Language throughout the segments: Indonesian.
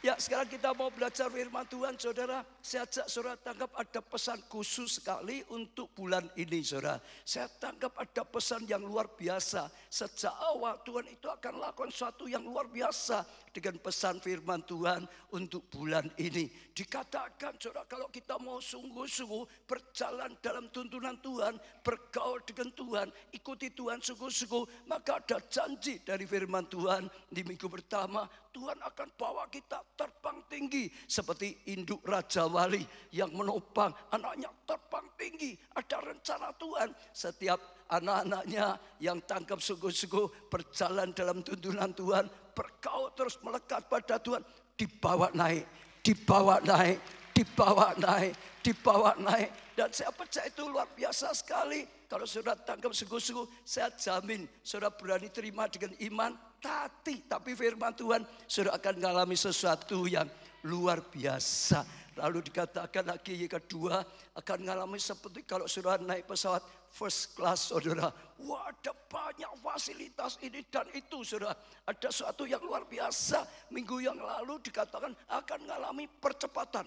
Ya, sekarang kita mau belajar firman Tuhan, saudara. Saya ajak saudara tangkap ada pesan khusus sekali untuk bulan ini, saudara. Saya tangkap ada pesan yang luar biasa. Sejak awal Tuhan itu akan lakukan sesuatu yang luar biasa dengan pesan firman Tuhan untuk bulan ini. Dikatakan, saudara, kalau kita mau sungguh-sungguh berjalan dalam tuntunan Tuhan, bergaul dengan Tuhan, ikuti Tuhan sungguh-sungguh, maka ada janji dari firman Tuhan di minggu pertama. Tuhan akan bawa kita terbang tinggi seperti induk Raja Wali yang menopang anaknya terbang tinggi. Ada rencana Tuhan, setiap anak-anaknya yang tangkap sungguh-sungguh berjalan dalam tuntunan Tuhan, bergaul terus melekat pada Tuhan, dibawa naik, dibawa naik, dibawa naik, dibawa naik. Dan saya percaya itu luar biasa sekali. Kalau saudara tangkap sungguh-sungguh, saya jamin saudara berani terima dengan iman, tapi firman Tuhan saudara akan mengalami sesuatu yang luar biasa. Lalu dikatakan lagi yang kedua, akan mengalami seperti kalau saudara naik pesawat first class, saudara. Wah, ada banyak fasilitas ini dan itu, saudara. Ada sesuatu yang luar biasa. Minggu yang lalu dikatakan akan mengalami percepatan.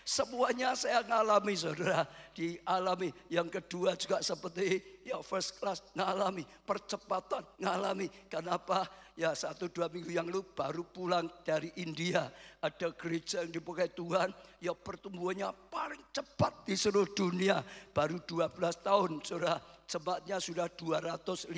Semuanya saya ngalami, saudara. Dialami. Yang kedua juga seperti ya first class, ngalami. Percepatan, ngalami. Kenapa? Ya 1-2 minggu yang lalu baru pulang dari India. Ada gereja yang dipakai Tuhan. Ya pertumbuhannya paling cepat di seluruh dunia. Baru 12 tahun, saudara. Jemaatnya sudah 250.000,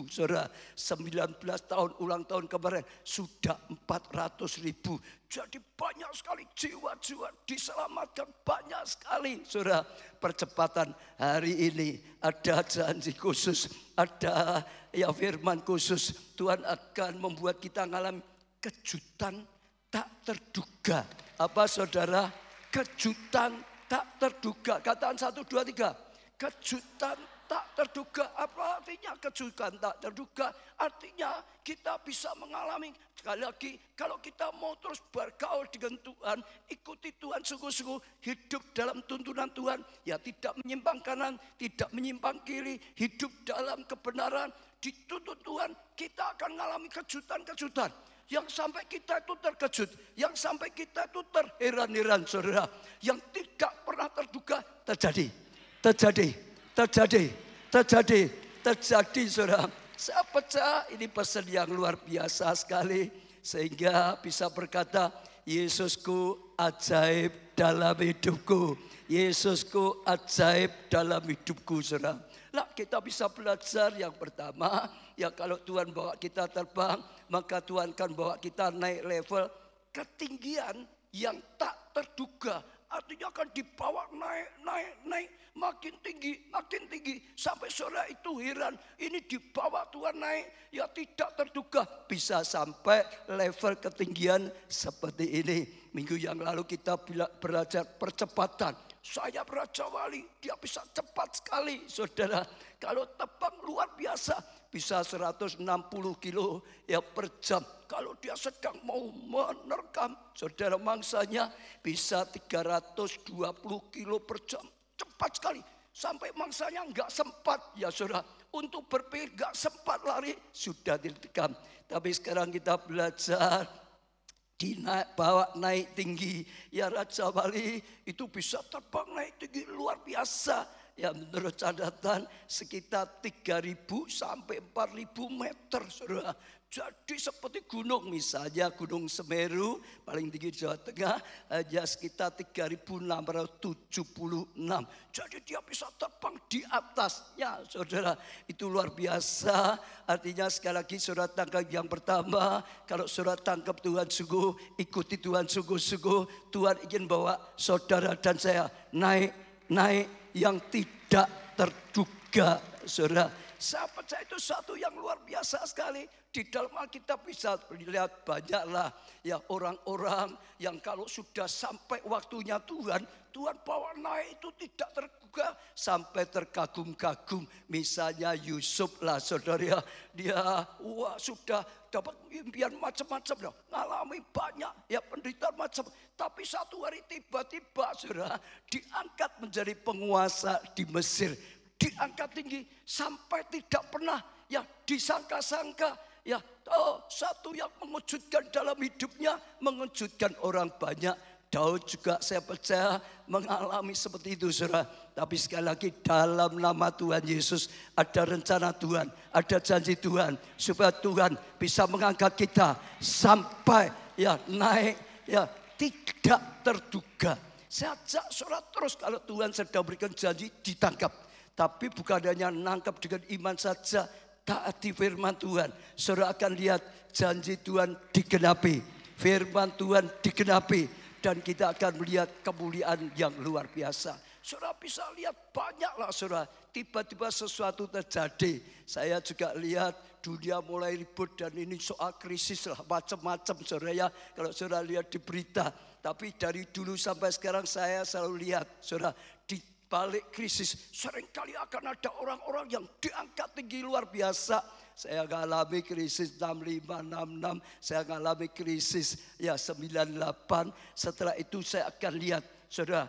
saudara. 19 tahun ulang tahun kemarin sudah 400.000. Jadi banyak sekali jiwa-jiwa diselamatkan, banyak sekali, saudara. Percepatan hari ini ada janji khusus, ada ya firman khusus. Tuhan akan membuat kita mengalami kejutan tak terduga. Apa, saudara? Kejutan tak terduga. Kataan 1, 2, 3. Kejutan tak terduga. Apa artinya kejutan tak terduga? Artinya kita bisa mengalami, sekali lagi, kalau kita mau terus bergaul dengan Tuhan, ikuti Tuhan sungguh-sungguh, hidup dalam tuntunan Tuhan, ya tidak menyimpang kanan, tidak menyimpang kiri, hidup dalam kebenaran, dituntut Tuhan, kita akan mengalami kejutan-kejutan. Yang sampai kita itu terkejut, yang sampai kita itu terheran-heran, saudara. Yang tidak pernah terduga terjadi, saudara. Saya percaya ini pesan yang luar biasa sekali. Sehingga bisa berkata, Yesusku ajaib dalam hidupku. Yesusku ajaib dalam hidupku, saudara. Nah, kita bisa belajar yang pertama, ya kalau Tuhan bawa kita terbang, maka Tuhan akan bawa kita naik level ketinggian yang tak terduga. Artinya akan dibawa naik, makin tinggi. Sampai saudara itu heran, ini dibawa Tuhan naik, ya tidak terduga. Bisa sampai level ketinggian seperti ini. Minggu yang lalu kita belajar percepatan. Saya Raja Wali, dia bisa cepat sekali, saudara. Kalau terbang luar biasa, bisa 160 kilo ya per jam. Kalau dia sedang mau menerkam, saudara, mangsanya bisa 320 kilo per jam. Cepat sekali, sampai mangsanya nggak sempat, ya saudara, untuk berpikir, nggak sempat lari, sudah diterkam. Tapi sekarang kita belajar bawa naik tinggi. Ya Raja Wali itu bisa terbang naik tinggi luar biasa. Ya menurut catatan sekitar 3.000 sampai 4.000 meter, saudara. Jadi seperti gunung, misalnya Gunung Semeru paling tinggi di Jawa Tengah hanya sekitar 3.676. Jadi dia bisa terbang di atasnya, saudara. Itu luar biasa. Artinya sekali lagi saudara tangkap yang pertama, kalau saudara tangkap Tuhan sungguh, ikuti Tuhan sungguh-sungguh, Tuhan ingin bawa saudara dan saya naik yang tidak terduga, saudara. Saya percaya itu satu yang luar biasa sekali. Di dalam Alkitab bisa dilihat banyaklah ya orang-orang yang kalau sudah sampai waktunya Tuhan bawa naik itu tidak terduga sampai terkagum-kagum. Misalnya Yusuf lah, saudara, dia sudah dapat impian macam-macam, ngalami banyak ya penderitaan macam. Tapi satu hari tiba-tiba, saudara, diangkat menjadi penguasa di Mesir. Diangkat tinggi sampai tidak pernah ya disangka-sangka. Ya, satu yang mengejutkan dalam hidupnya, mengejutkan orang banyak. Daud juga saya percaya mengalami seperti itu, saudara. Tapi sekali lagi dalam nama Tuhan Yesus ada rencana Tuhan, ada janji Tuhan supaya Tuhan bisa mengangkat kita sampai ya naik ya tidak terduga. Saya ajak saudara terus kalau Tuhan sedang berikan janji ditangkap. Tapi bukan hanya nangkap dengan iman saja, taati firman Tuhan. Saudara akan lihat janji Tuhan digenapi, firman Tuhan digenapi. Dan kita akan melihat kemuliaan yang luar biasa. Saudara bisa lihat banyaklah saudara. Tiba-tiba sesuatu terjadi. Saya juga lihat dunia mulai ribut dan ini soal krisis lah. Macam-macam saudara ya. Kalau saudara lihat di berita. Tapi dari dulu sampai sekarang saya selalu lihat saudara. Di balik krisis seringkali akan ada orang-orang yang diangkat tinggi luar biasa. Saya mengalami krisis 65, 66, saya mengalami krisis ya 98. Setelah itu saya akan lihat, saudara,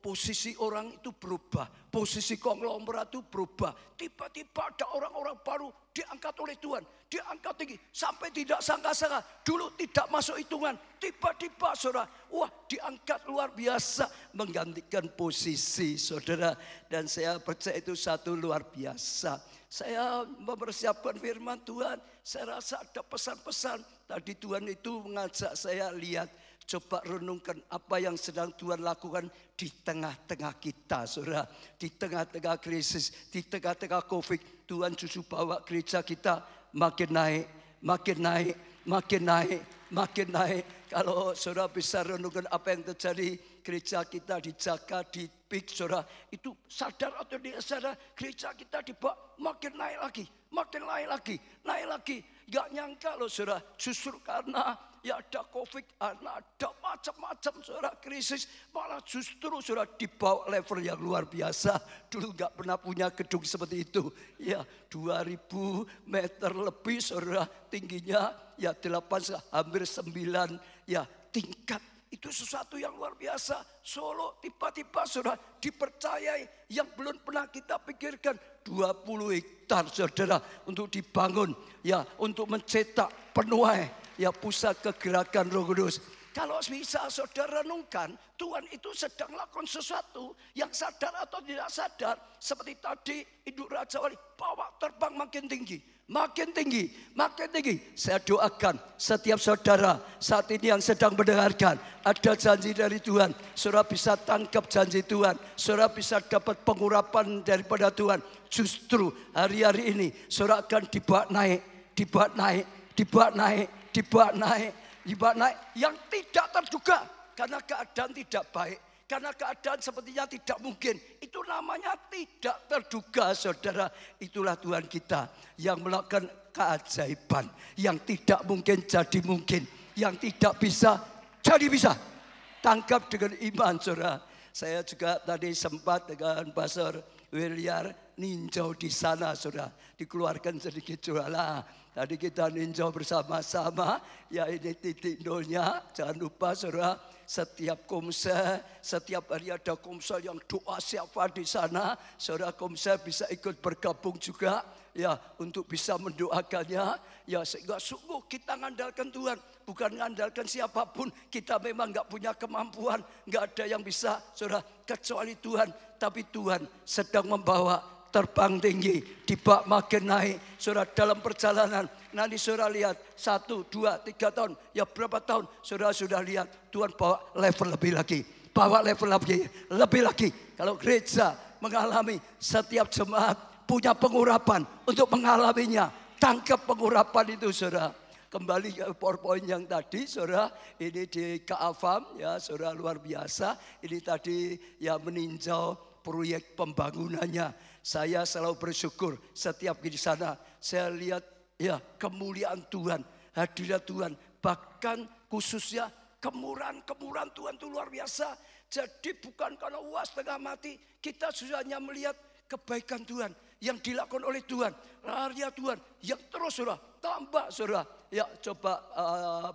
posisi orang itu berubah, posisi konglomerat itu berubah. Tiba-tiba ada orang-orang baru diangkat oleh Tuhan, diangkat tinggi sampai tidak sangka-sangka. Dulu tidak masuk hitungan, tiba-tiba saudara, wah diangkat luar biasa, menggantikan posisi saudara. Dan saya percaya itu satu luar biasa. Saya mempersiapkan firman Tuhan, saya rasa ada pesan-pesan. Tadi Tuhan itu mengajak saya lihat, coba renungkan apa yang sedang Tuhan lakukan di tengah-tengah kita, saudara. Di tengah-tengah krisis, di tengah-tengah COVID, Tuhan justru bawa gereja kita makin naik, makin naik, makin naik, makin naik. Kalau saudara bisa renungkan apa yang terjadi gereja kita di Jakarta, di Pik, saudara, itu sadar atau tidak sadar, gereja kita dibawa makin naik lagi, makin naik lagi, naik lagi. Gak nyangka loh saudara, justru karena ya ada COVID, ada macam-macam saudara krisis, malah justru saudara dibawa level yang luar biasa. Dulu gak pernah punya gedung seperti itu. Ya 2000 meter lebih saudara, tingginya ya 8 hampir 9 ya tingkat. Itu sesuatu yang luar biasa. Solo tiba-tiba saudara dipercayai yang belum pernah kita pikirkan. 20 hektar saudara untuk dibangun. Ya untuk mencetak penuai. Ya pusat kegerakan Roh Kudus. Kalau bisa saudara renungkan, Tuhan itu sedang melakukan sesuatu yang sadar atau tidak sadar. Seperti tadi Ibu Raja Wali bawa terbang makin tinggi. Makin tinggi, makin tinggi. Saya doakan setiap saudara saat ini yang sedang mendengarkan, ada janji dari Tuhan. Saudara bisa tangkap janji Tuhan. Saudara bisa dapat pengurapan daripada Tuhan. Justru hari-hari ini saudara akan dibawa naik, dibawa naik, dibawa naik, dibawa naik, dibawa naik. Yang tidak terduga karena keadaan tidak baik. Karena keadaan sepertinya tidak mungkin. Itu namanya tidak terduga saudara. Itulah Tuhan kita yang melakukan keajaiban. Yang tidak mungkin jadi mungkin. Yang tidak bisa jadi bisa. Tangkap dengan iman saudara. Saya juga tadi sempat dengan Pastor William ninjau di sana saudara. Dikeluarkan sedikit jualan. Tadi kita ninjau bersama-sama. Ya ini titik nolnya. Jangan lupa saudara. Setiap komsel, setiap hari ada komsel yang doa siapa di sana. Saudara komsel bisa ikut bergabung juga. Ya untuk bisa mendoakannya. Ya sehingga sungguh kita mengandalkan Tuhan. Bukan mengandalkan siapapun. Kita memang gak punya kemampuan. Gak ada yang bisa saudara kecuali Tuhan. Tapi Tuhan sedang membawa terbang tinggi, dibawa makin naik. Saudara dalam perjalanan, nanti saudara lihat 1, 2, 3 tahun, ya berapa tahun saudara sudah lihat Tuhan bawa level lebih lagi. Bawa level lebih lagi. Kalau gereja mengalami setiap jemaat punya pengurapan untuk mengalaminya. Tangkap pengurapan itu saudara. Kembali ke PowerPoint yang tadi saudara, ini di KAFAM ya saudara luar biasa. Ini tadi ya meninjau proyek pembangunannya. Saya selalu bersyukur setiap di sana saya lihat ya kemuliaan Tuhan, hadirat Tuhan, bahkan khususnya kemurahan Tuhan itu luar biasa. Jadi bukan karena uas setengah mati, kita sudah hanya melihat kebaikan Tuhan yang dilakukan oleh Tuhan, karya Tuhan yang terus saudara tambah saudara. Ya coba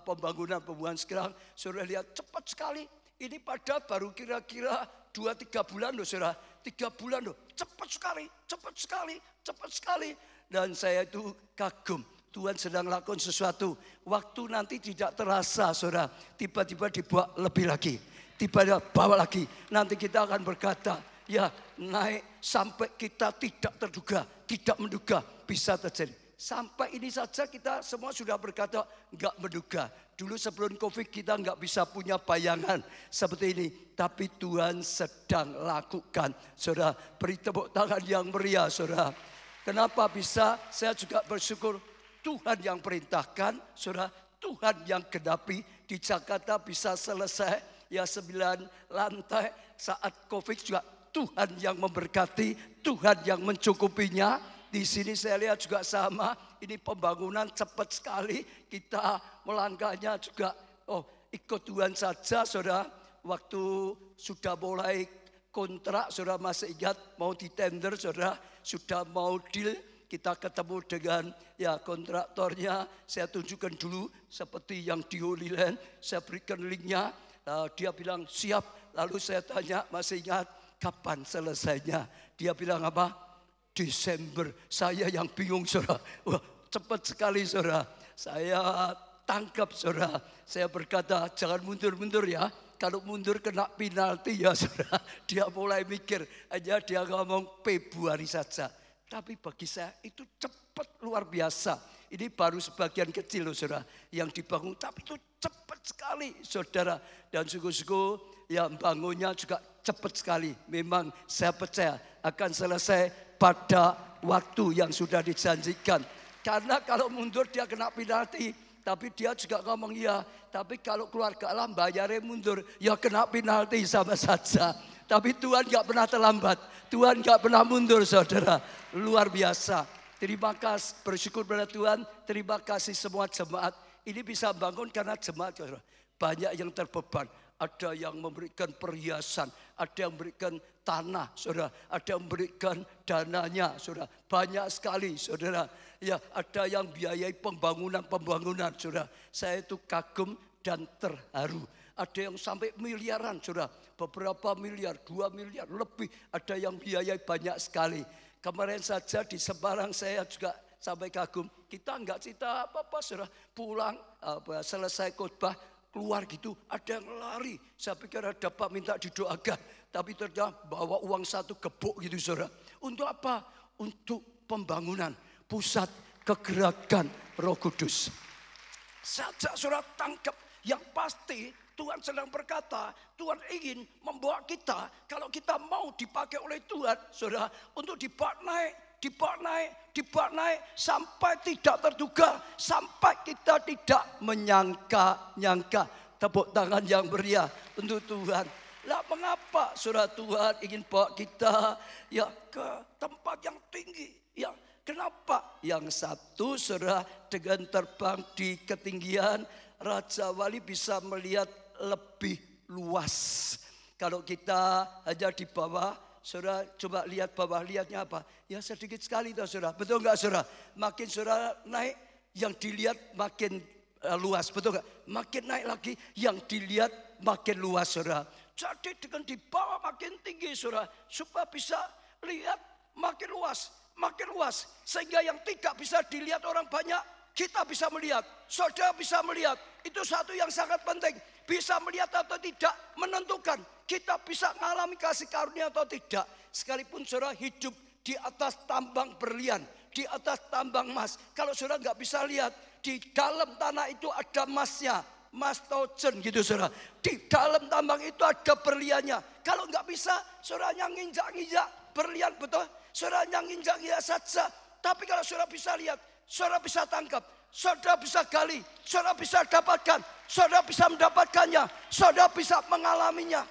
pembangunan sekarang saudara lihat cepat sekali. Ini padahal baru kira-kira 2-3 bulan loh saudara. 3 bulan loh. Cepat sekali, cepat sekali, cepat sekali. Dan saya itu kagum. Tuhan sedang lakukan sesuatu. Waktu nanti tidak terasa, saudara. Tiba-tiba dibawa lebih lagi. Tiba-tiba bawa lagi. Nanti kita akan berkata, ya naik sampai kita tidak terduga, tidak menduga bisa terjadi. Sampai ini saja kita semua sudah berkata enggak menduga. Dulu sebelum Covid kita enggak bisa punya bayangan seperti ini. Tapi Tuhan sedang lakukan. Saudara, beri tepuk tangan yang meriah, saudara. Kenapa bisa? Saya juga bersyukur Tuhan yang perintahkan, saudara. Tuhan yang genapi. Di Jakarta bisa selesai ya 9 lantai saat Covid juga. Tuhan yang memberkati, Tuhan yang mencukupinya. Di sini saya lihat juga sama, ini pembangunan cepat sekali. Kita melangkahnya juga, ikut Tuhan saja, saudara. Waktu sudah mulai kontrak, saudara masih ingat mau ditender, saudara sudah mau deal. Kita ketemu dengan ya kontraktornya, saya tunjukkan dulu seperti yang di Holy Land. Saya berikan linknya, dia bilang siap. Lalu saya tanya, masih ingat kapan selesainya? Dia bilang apa? Desember. Saya yang bingung, saudara. Wah, cepat sekali, saudara. Saya tangkap, saudara. Saya berkata, jangan mundur-mundur ya. Kalau mundur kena penalti ya, saudara. Dia mulai mikir, aja dia ngomong Februari saja. Tapi bagi saya itu cepat luar biasa. Ini baru sebagian kecil loh, saudara, yang dibangun. Tapi itu cepat sekali, saudara. Dan suku-suku yang bangunnya juga cepat sekali. Memang saya percaya akan selesai pada waktu yang sudah dijanjikan. Karena kalau mundur dia kena penalti. Tapi dia juga ngomong iya. Tapi kalau keluarga Allah bayarnya mundur, ya kena penalti sama saja. Tapi Tuhan gak pernah terlambat. Tuhan gak pernah mundur, saudara. Luar biasa. Terima kasih, bersyukur pada Tuhan. Terima kasih semua jemaat. Ini bisa bangun karena jemaat, saudara. Banyak yang terbeban. Ada yang memberikan perhiasan, ada yang memberikan tanah, saudara. Ada yang memberikan dananya, saudara. Banyak sekali, saudara. Ya, ada yang biayai pembangunan, saudara. Saya itu kagum dan terharu. Ada yang sampai miliaran, saudara. Beberapa miliar, 2 miliar lebih. Ada yang biayai banyak sekali. Kemarin saja di Semarang saya juga sampai kagum. Kita enggak cerita apa-apa, saudara. Pulang, selesai khotbah, keluar gitu, ada yang lari. Saya pikir ada Pak minta didoakan. Tapi ternyata bawa uang 1 gebuk gitu, saudara. Untuk apa? Untuk pembangunan pusat kegerakan Roh Kudus. Saja saudara tangkap, yang pasti Tuhan sedang berkata, Tuhan ingin membawa kita, kalau kita mau dipakai oleh Tuhan, saudara, untuk dibawa naik, sampai tidak terduga, sampai kita tidak menyangka-nyangka. Tepuk tangan yang meriah untuk Tuhan. Lah mengapa saudara Tuhan ingin bawa kita ya ke tempat yang tinggi? Ya kenapa? Yang satu saudara, dengan terbang di ketinggian, Raja Wali bisa melihat lebih luas. Kalau kita hanya di bawah, saudara coba lihat bawah, lihatnya apa? Ya sedikit sekali toh, saudara. Betul enggak, saudara? Makin saudara naik, yang dilihat makin luas, betul enggak? Makin naik lagi, yang dilihat makin luas, saudara. Jadi dengan di bawah makin tinggi, saudara, supaya bisa lihat makin luas, sehingga yang tidak bisa dilihat orang banyak, kita bisa melihat, saudara bisa melihat. Itu satu yang sangat penting. Bisa melihat atau tidak menentukan kita bisa mengalami kasih karunia atau tidak. Sekalipun saudara hidup di atas tambang berlian, di atas tambang emas. Kalau saudara nggak bisa lihat, di dalam tanah itu ada emasnya, emas tojen gitu saudara. Di dalam tambang itu ada berliannya. Kalau nggak bisa, saudara yang nginjak-nginjak berlian, betul? Saudara yang nginjak-nginjak saja. Tapi kalau saudara bisa lihat, saudara bisa tangkap, saudara bisa gali, saudara bisa dapatkan, saudara bisa mendapatkannya, saudara bisa mengalaminya.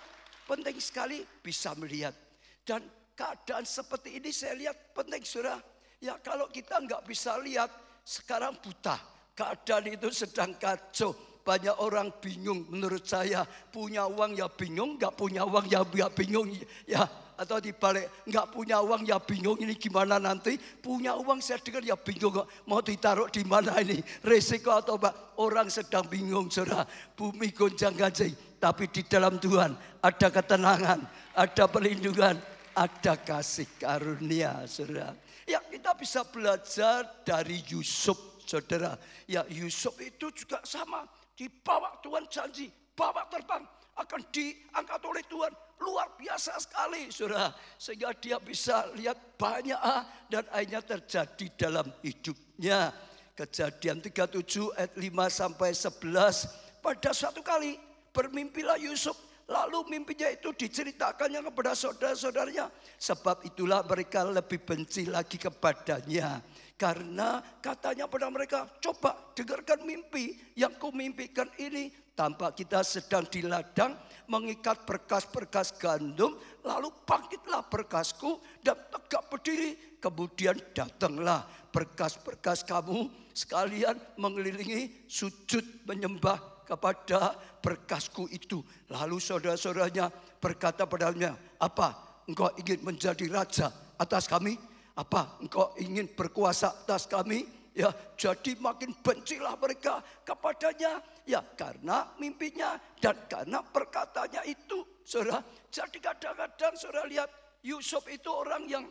Penting sekali bisa melihat. Dan keadaan seperti ini saya lihat penting, saudara. Ya kalau kita nggak bisa lihat, sekarang buta. Keadaan itu sedang kacau. Banyak orang bingung menurut saya. Punya uang ya bingung, nggak punya uang ya bingung. Ya, atau dibalik, nggak punya uang ya bingung ini gimana nanti. Punya uang saya dengar ya bingung kok, mau ditaruh di mana ini. Resiko atau orang sedang bingung, saudara. Bumi gonjang-ganjing, tapi di dalam Tuhan ada ketenangan, ada perlindungan, ada kasih karunia, saudara. Ya kita bisa belajar dari Yusuf, saudara. Ya, Yusuf itu juga sama. Dibawa Tuhan janji, bawa terbang, akan diangkat oleh Tuhan. Luar biasa sekali, saudara. Sehingga dia bisa lihat banyak dan akhirnya terjadi dalam hidupnya. Kejadian 37 ayat 5 sampai 11. Pada suatu kali bermimpilah Yusuf. Lalu mimpinya itu diceritakannya kepada saudara-saudaranya. Sebab itulah mereka lebih benci lagi kepadanya. Karena katanya pada mereka, coba dengarkan mimpi yang kumimpikan ini. Tampak kita sedang di ladang mengikat berkas-berkas gandum. Lalu bangkitlah berkasku dan tegak berdiri. Kemudian datanglah berkas-berkas kamu sekalian mengelilingi sujud menyembah kepada berkasku itu. Lalu saudara-saudaranya berkata padanya, apa engkau ingin menjadi raja atas kami? Apa engkau ingin berkuasa atas kami? Ya, jadi makin bencilah mereka kepadanya. Ya, karena mimpinya dan karena perkataannya itu, saudara. Jadi kadang-kadang saudara lihat Yusuf itu orang yang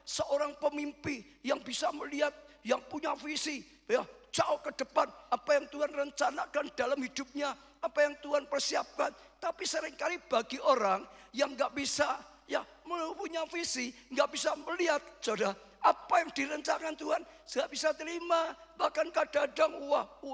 seorang pemimpi yang bisa melihat, yang punya visi, ya, jauh ke depan apa yang Tuhan rencanakan dalam hidupnya, apa yang Tuhan persiapkan. Tapi seringkali bagi orang yang nggak bisa punya visi, nggak bisa melihat, saudara, apa yang direncanakan Tuhan, nggak bisa terima. Bahkan kadang-kadang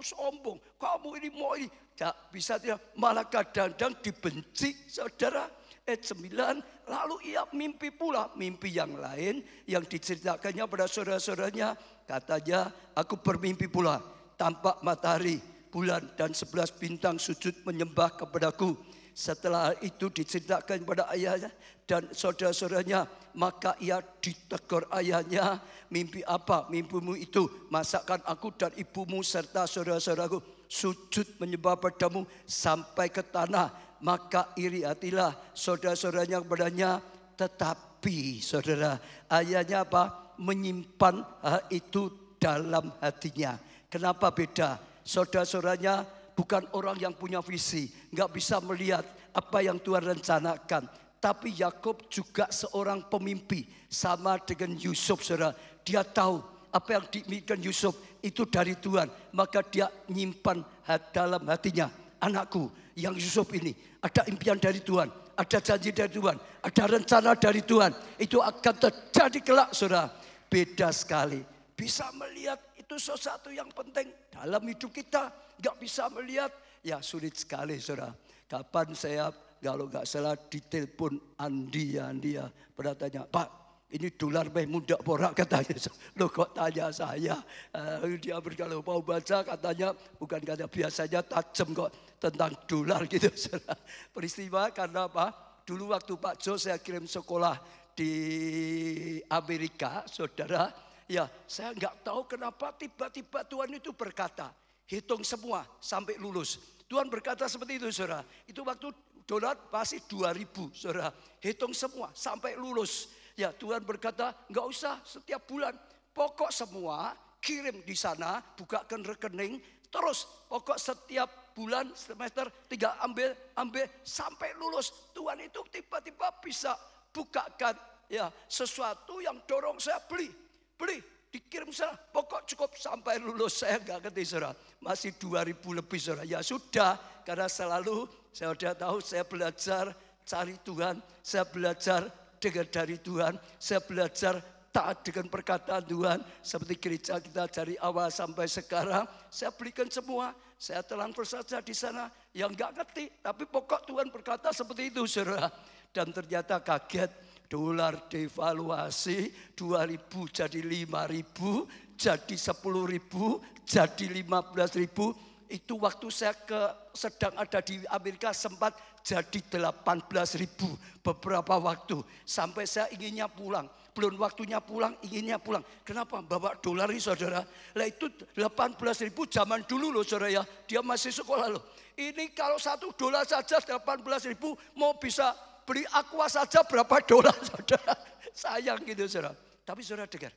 sombong, kamu ini mau ini, nggak bisa terima. Malah kadang-kadang dibenci, saudara. Ayat 9, lalu ia mimpi pula mimpi yang lain yang diceritakannya pada saudara-saudaranya. Katanya, aku bermimpi pula, tampak matahari, bulan dan 11 bintang sujud menyembah kepadaku. Setelah itu diceritakan pada ayahnya dan saudara-saudaranya. Maka ia ditegur ayahnya, mimpi apa mimpimu itu? Masakan aku dan ibumu serta saudara-saudaraku sujud menyembah padamu sampai ke tanah. Maka iri hatilah saudara-saudaranya kepadanya. Tetapi saudara, ayahnya apa? Menyimpan hal itu dalam hatinya. Kenapa beda? Saudara-saudaranya bukan orang yang punya visi, nggak bisa melihat apa yang Tuhan rencanakan. Tapi Yakub juga seorang pemimpi, sama dengan Yusuf, saudara. Dia tahu apa yang dimimpikan Yusuf itu dari Tuhan, maka dia nyimpan dalam hatinya. Anakku yang Yusuf ini ada impian dari Tuhan, ada janji dari Tuhan, ada rencana dari Tuhan. Itu akan terjadi kelak, saudara. Beda sekali. Bisa melihat itu sesuatu yang penting dalam hidup kita. Gak bisa melihat, ya sulit sekali, saudara. Kapan saya kalau gak salah ditelepon Andi ya, pada tanya, Pak, ini dolar muda porak, katanya. Loh kok tanya saya? Dia kalau mau baca katanya, bukan kata biasanya tajam kok tentang dolar gitu. Saudara. Peristiwa karena apa? Dulu waktu Pak Jo saya kirim sekolah di Amerika, saudara. Ya, saya nggak tahu kenapa tiba-tiba Tuhan itu berkata, hitung semua sampai lulus. Tuhan berkata seperti itu, saudara. Itu waktu dolar masih 2000, saudara. Hitung semua sampai lulus. Ya, Tuhan berkata, nggak usah setiap bulan. Pokok semua kirim di sana, bukakan rekening. Terus pokok setiap bulan, semester 3 ambil sampai lulus. Tuhan itu tiba-tiba bisa bukakan ya sesuatu yang dorong saya beli, dikirim sana. Pokok cukup sampai lulus. Saya nggak ngerti, saudara. Masih 2000 lebih, saudara. Ya sudah, karena selalu saya sudah tahu saya belajar cari Tuhan, saya belajar dengar dari Tuhan, saya belajar taat dengan perkataan Tuhan. Seperti gereja kita dari awal sampai sekarang, saya berikan semua. Saya transfer saja di sana yang nggak ngerti, tapi pokok Tuhan berkata seperti itu, saudara. Dan ternyata kaget, dolar devaluasi 2000 jadi 5000, jadi 10.000, jadi 15.000. Itu waktu saya sedang ada di Amerika sempat jadi 18.000 beberapa waktu. Sampai saya inginnya pulang. Belum waktunya pulang, inginnya pulang. Kenapa? Bawa dolar ini, saudara. Lah itu 18.000 zaman dulu loh, saudara ya. Dia masih sekolah loh. Ini kalau $1 saja 18.000, mau bisa beli aqua saja berapa dolar, saudara. Sayang gitu, saudara. Tapi saudara dengar,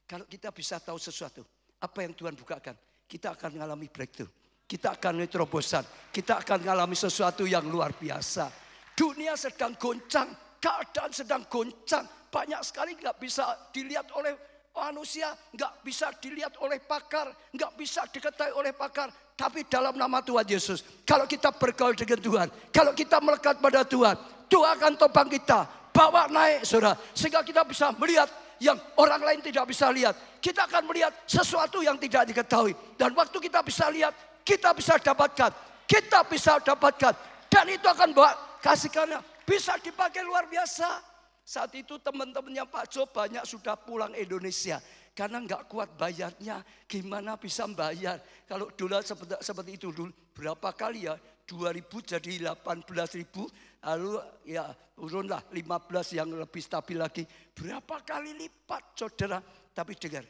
kalau kita bisa tahu sesuatu, apa yang Tuhan bukakan, kita akan mengalami breakthrough. Kita akan mengalami terobosan. Kita akan mengalami sesuatu yang luar biasa. Dunia sedang goncang, keadaan sedang goncang. Banyak sekali nggak bisa dilihat oleh manusia nggak bisa dilihat oleh pakar, nggak bisa diketahui oleh pakar. Tapi dalam nama Tuhan Yesus, kalau kita bergaul dengan Tuhan, kalau kita melekat pada Tuhan, Tuhan akan topang kita, bawa naik saudara. Sehingga kita bisa melihat yang orang lain tidak bisa lihat. Kita akan melihat sesuatu yang tidak diketahui. Dan waktu kita bisa lihat, kita bisa dapatkan. Kita bisa dapatkan. Dan itu akan bawa kasih karunia. Bisa dipakai luar biasa. Saat itu teman-temannya Pak Jo banyak sudah pulang Indonesia. Karena nggak kuat bayarnya. Gimana bisa bayar? Kalau dolar seperti itu dulu. Berapa kali ya? 2.000 jadi 18.000. Lalu ya turunlah 15 yang lebih stabil lagi. Berapa kali lipat saudara. Tapi dengar.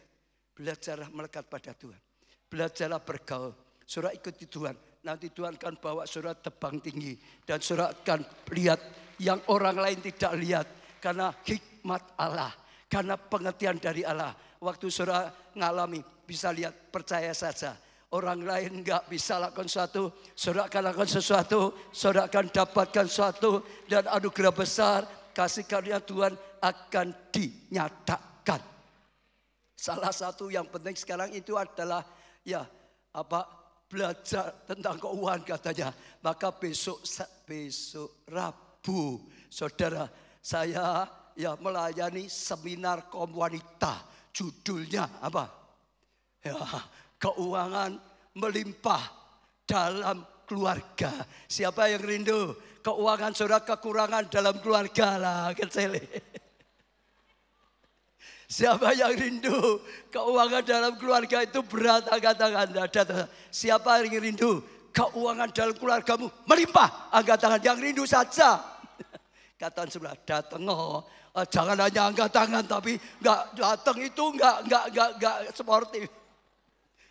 Belajarlah melekat pada Tuhan. Belajarlah bergaul. Saudara ikuti Tuhan. Nanti Tuhan akan bawa saudara tebang tinggi. Dan saudara akan lihat yang orang lain tidak lihat. Karena hikmat Allah. Karena pengertian dari Allah. Waktu saudara ngalami bisa lihat, percaya saja. Orang lain enggak bisa lakukan sesuatu. Saudara akan lakukan sesuatu. Saudara akan dapatkan sesuatu. Dan anugerah besar kasih karunia Tuhan akan dinyatakan. Salah satu yang penting sekarang itu adalah belajar tentang keuangan katanya. Maka besok Rabu saudara saya melayani seminar kaum wanita. Judulnya apa? Ya, keuangan melimpah dalam keluarga. Siapa yang rindu? Keuangan saudara kekurangan dalam keluarga lah. Siapa yang rindu? Keuangan dalam keluarga itu berat, angkat tangan. Siapa yang rindu? Keuangan dalam keluargamu melimpah, angkat tangan. Yang rindu saja. Katakan sebelah, datang jangan hanya angkat tangan tapi nggak datang itu nggak sportif.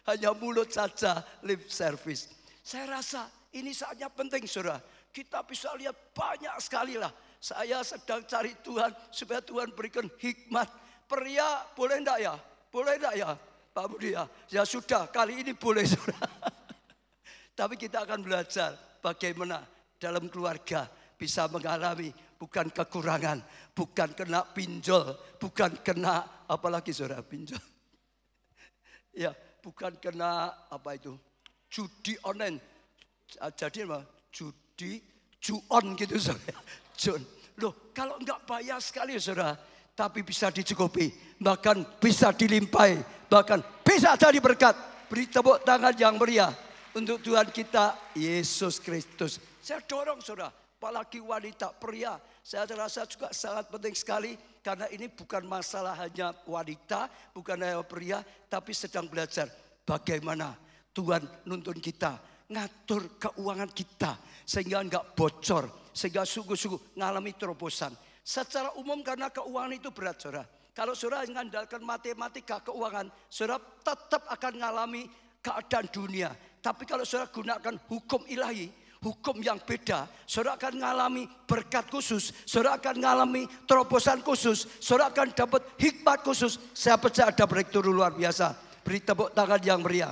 Hanya mulut saja, lip service. Saya rasa ini saatnya penting saudara. Kita bisa lihat banyak sekali lah. Saya sedang cari Tuhan supaya Tuhan berikan hikmat. Pria boleh enggak ya? Boleh enggak ya Pak Budi ya? Ya sudah kali ini boleh saudara. Tapi kita akan belajar bagaimana dalam keluarga bisa mengalami bukan kekurangan, bukan kena pinjol, bukan kena apalagi saudara pinjol. Ya, bukan kena judi online. Jadi apa? Juon gitu saudara. Juon. Loh, kalau enggak bayar sekali saudara, tapi bisa dicukupi, bahkan bisa dilimpahi, bahkan bisa jadi berkat. Beri tepuk tangan yang meriah untuk Tuhan kita Yesus Kristus. Saya dorong saudara, apalagi wanita, pria. Saya rasa juga sangat penting sekali. Karena ini bukan masalah hanya wanita, bukan hanya pria. Tapi sedang belajar bagaimana Tuhan nuntun kita. Ngatur keuangan kita. Sehingga enggak bocor. Sehingga sungguh-sungguh ngalami terobosan. Secara umum karena keuangan itu berat saudara. Kalau saudara mengandalkan matematika keuangan. Saudara tetap akan ngalami keadaan dunia. Tapi kalau saudara gunakan hukum ilahi. Hukum yang beda, saudara akan mengalami berkat khusus, saudara akan mengalami terobosan khusus, saudara akan dapat hikmat khusus. Saya percaya ada breakthrough luar biasa. Beri tepuk tangan yang meriah.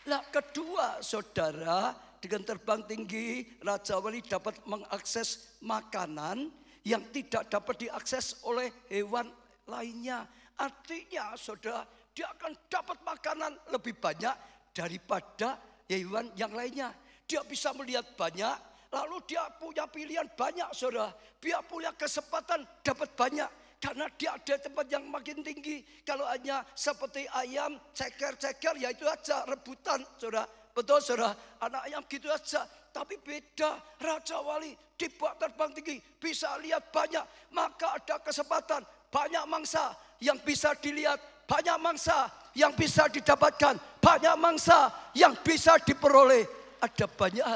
Nah kedua saudara, dengan terbang tinggi Raja Wali dapat mengakses makanan yang tidak dapat diakses oleh hewan lainnya. Artinya saudara, dia akan dapat makanan lebih banyak daripada hewan yang lainnya. Dia bisa melihat banyak, lalu dia punya pilihan banyak saudara. Dia punya kesempatan dapat banyak. Karena dia ada tempat yang makin tinggi. Kalau hanya seperti ayam, ceker-ceker ya itu aja rebutan saudara. Betul saudara, anak ayam gitu aja. Tapi beda, Raja Wali dibuat terbang tinggi, bisa lihat banyak. Maka ada kesempatan, banyak mangsa yang bisa dilihat. Banyak mangsa yang bisa didapatkan. Banyak mangsa yang bisa diperoleh. Ada banyak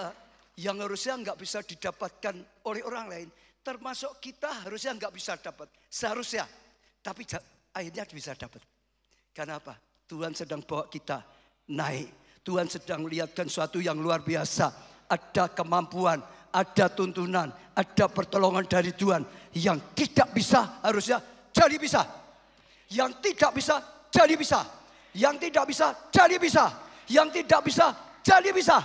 yang harusnya nggak bisa didapatkan oleh orang lain. Termasuk kita harusnya nggak bisa dapat. Seharusnya. Tapi akhirnya bisa dapat. Karena apa? Tuhan sedang bawa kita naik. Tuhan sedang melihatkan sesuatu yang luar biasa. Ada kemampuan, ada tuntunan, ada pertolongan dari Tuhan. Yang tidak bisa harusnya jadi bisa. Yang tidak bisa, jadi bisa. Yang tidak bisa, jadi bisa. Yang tidak bisa, jadi bisa.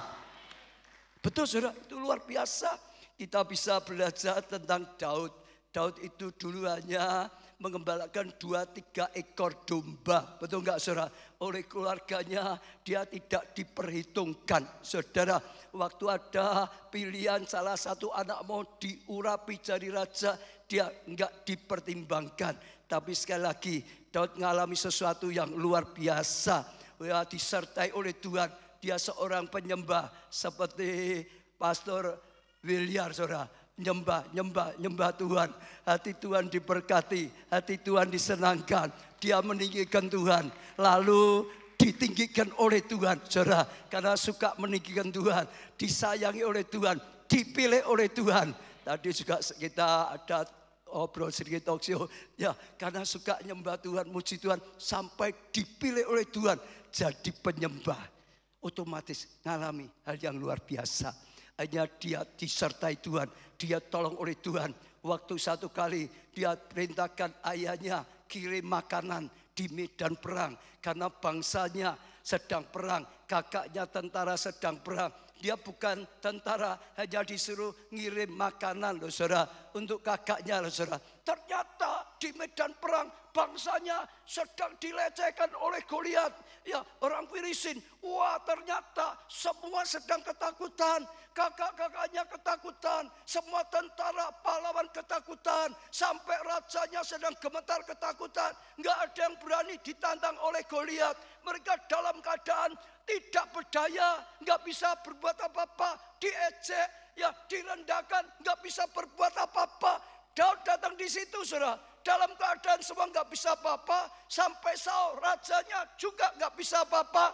Betul saudara, itu luar biasa. Kita bisa belajar tentang Daud. Daud itu dulu hanya mengembalakan 2-3 ekor domba. Betul enggak saudara? Oleh keluarganya dia tidak diperhitungkan. Saudara, waktu ada pilihan salah satu anak mau diurapi jadi raja, dia enggak dipertimbangkan. Tapi sekali lagi Daud mengalami sesuatu yang luar biasa. Ya, disertai oleh Tuhan. Dia seorang penyembah seperti Pastor William, saudara. Nyembah Tuhan. Hati Tuhan diberkati, hati Tuhan disenangkan. Dia meninggikan Tuhan, lalu ditinggikan oleh Tuhan, saudara. Karena suka meninggikan Tuhan, disayangi oleh Tuhan, dipilih oleh Tuhan. Tadi juga kita ada obrol sedikit talk show, ya, karena suka nyembah Tuhan, muji Tuhan, sampai dipilih oleh Tuhan jadi penyembah. Otomatis ngalami hal yang luar biasa. Hanya dia disertai Tuhan, dia tolong oleh Tuhan. Waktu satu kali dia perintahkan ayahnya kirim makanan di medan perang. Karena bangsanya sedang perang, kakaknya tentara sedang perang. Dia bukan tentara, hanya disuruh ngirim makanan loh saudara, untuk kakaknya loh saudara. Ternyata di medan perang bangsanya sedang dilecehkan oleh Goliat. Ya, orang Filistin. Wah, ternyata semua sedang ketakutan. Kakak-kakaknya ketakutan. Semua tentara pahlawan ketakutan. Sampai rajanya sedang gemetar ketakutan. Nggak ada yang berani ditantang oleh Goliat. Mereka dalam keadaan tidak berdaya, nggak bisa berbuat apa-apa, diejek, ya direndahkan, nggak bisa berbuat apa-apa. Daud datang di situ, saudara, dalam keadaan semua nggak bisa apa-apa, sampai Saul rajanya juga nggak bisa apa-apa.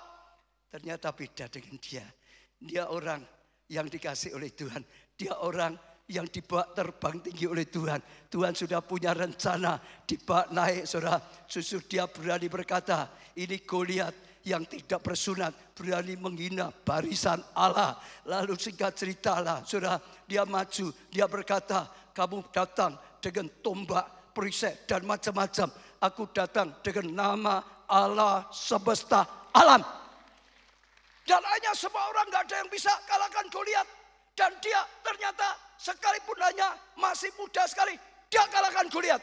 Ternyata beda dengan dia. Dia orang yang dikasih oleh Tuhan. Dia orang yang dibawa terbang tinggi oleh Tuhan. Tuhan sudah punya rencana dibawa naik, saudara. Justru dia berani berkata, ini Goliat yang tidak bersunat, berani menghina barisan Allah. Lalu singkat cerita lah, saudara, dia maju, dia berkata, kamu datang dengan tombak, perisai dan macam-macam. Aku datang dengan nama Allah semesta alam. Dan hanya semua orang gak ada yang bisa kalahkan Goliat. Dan dia ternyata sekalipun hanya masih muda sekali, dia kalahkan Goliat.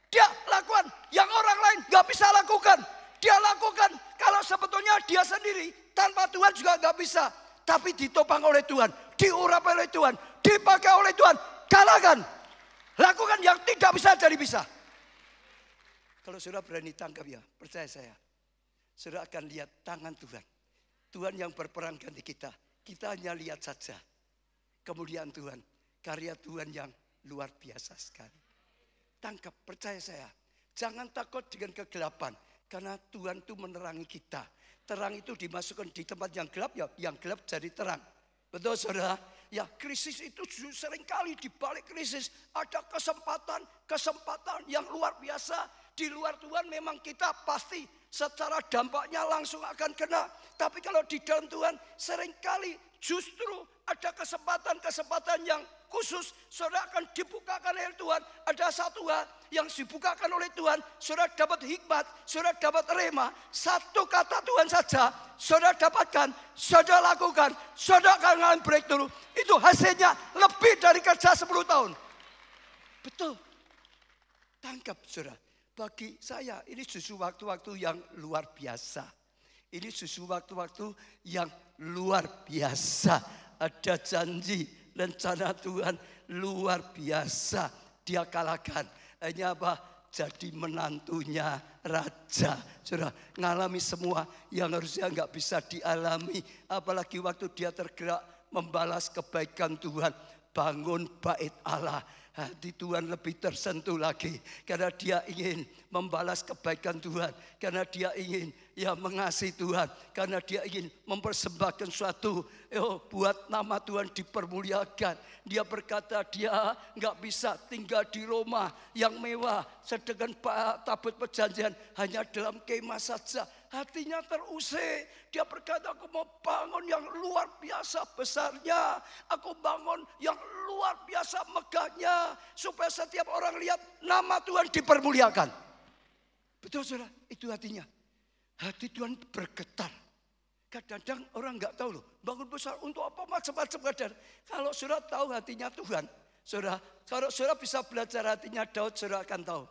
Dia lakukan yang orang lain gak bisa lakukan. Dia lakukan kalau sebetulnya dia sendiri tanpa Tuhan juga gak bisa. Tapi ditopang oleh Tuhan, diurapi oleh Tuhan, dipakai oleh Tuhan. Kalahkan. Lakukan yang tidak bisa jadi bisa. Kalau saudara berani tangkap ya, percaya saya. Saudara akan lihat tangan Tuhan. Tuhan yang berperang ganti kita. Kita hanya lihat saja. Kemuliaan Tuhan, karya Tuhan yang luar biasa sekali. Tangkap, percaya saya. Jangan takut dengan kegelapan. Karena Tuhan itu menerangi kita. Terang itu dimasukkan di tempat yang gelap, ya yang gelap jadi terang. Betul saudara? Ya, krisis itu seringkali di balik krisis ada kesempatan yang luar biasa. Di luar Tuhan memang kita pasti secara dampaknya langsung akan kena. Tapi kalau di dalam Tuhan seringkali justru ada kesempatan yang khusus. Saudara akan dibukakan oleh Tuhan. Ada satu hal yang dibukakan oleh Tuhan. Saudara dapat hikmat, saudara dapat rema. Satu kata Tuhan saja saudara dapatkan, saudara lakukan, saudara akan mengalami breakthrough. Itu hasilnya lebih dari kerja 10 tahun. Betul. Tangkap saudara. Bagi saya ini justru waktu-waktu yang luar biasa. Ini justru waktu-waktu yang luar biasa. Ada janji, rencana Tuhan luar biasa. Dia kalahkan. Hanya apa? Jadi menantunya raja. Saudara, ngalami semua yang harusnya nggak bisa dialami. Apalagi waktu dia tergerak membalas kebaikan Tuhan. Bangun bait Allah. Hati Tuhan lebih tersentuh lagi. Karena dia ingin membalas kebaikan Tuhan. Karena dia ingin mengasihi Tuhan. Karena dia ingin mempersembahkan suatu buat nama Tuhan dipermuliakan. Dia berkata dia nggak bisa tinggal di rumah yang mewah. Sedangkan tabut perjanjian hanya dalam kemah saja. Hatinya terusik. Dia berkata, aku mau bangun yang luar biasa besarnya. Aku bangun yang luar biasa megahnya. Supaya setiap orang lihat nama Tuhan dipermuliakan. Betul saudara, itu hatinya. Hati Tuhan bergetar. Kadang-kadang orang nggak tahu loh, bangun besar untuk apa macam-macam kadang. Kalau saudara tahu hatinya Tuhan, saudara, kalau saudara bisa belajar hatinya Daud, saudara akan tahu.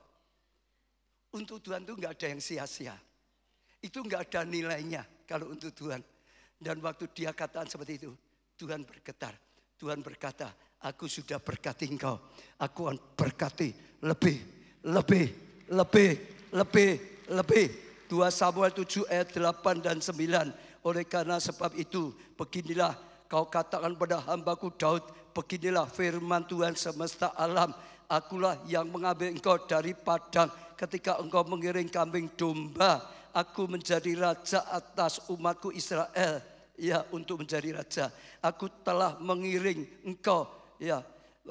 Untuk Tuhan itu nggak ada yang sia-sia. Itu nggak ada nilainya kalau untuk Tuhan. Dan waktu dia katakan seperti itu, Tuhan bergetar. Tuhan berkata, aku sudah berkati engkau. Aku akan berkati lebih. 2 Samuel 7 ayat 8 dan 9. Oleh karena sebab itu, beginilah kau katakan pada hambaku Daud, beginilah firman Tuhan semesta alam. Akulah yang mengambil engkau dari padang ketika engkau mengiring kambing domba. Aku menjadi raja atas umatku Israel. Ya, untuk menjadi raja. Aku telah mengiring engkau, ya,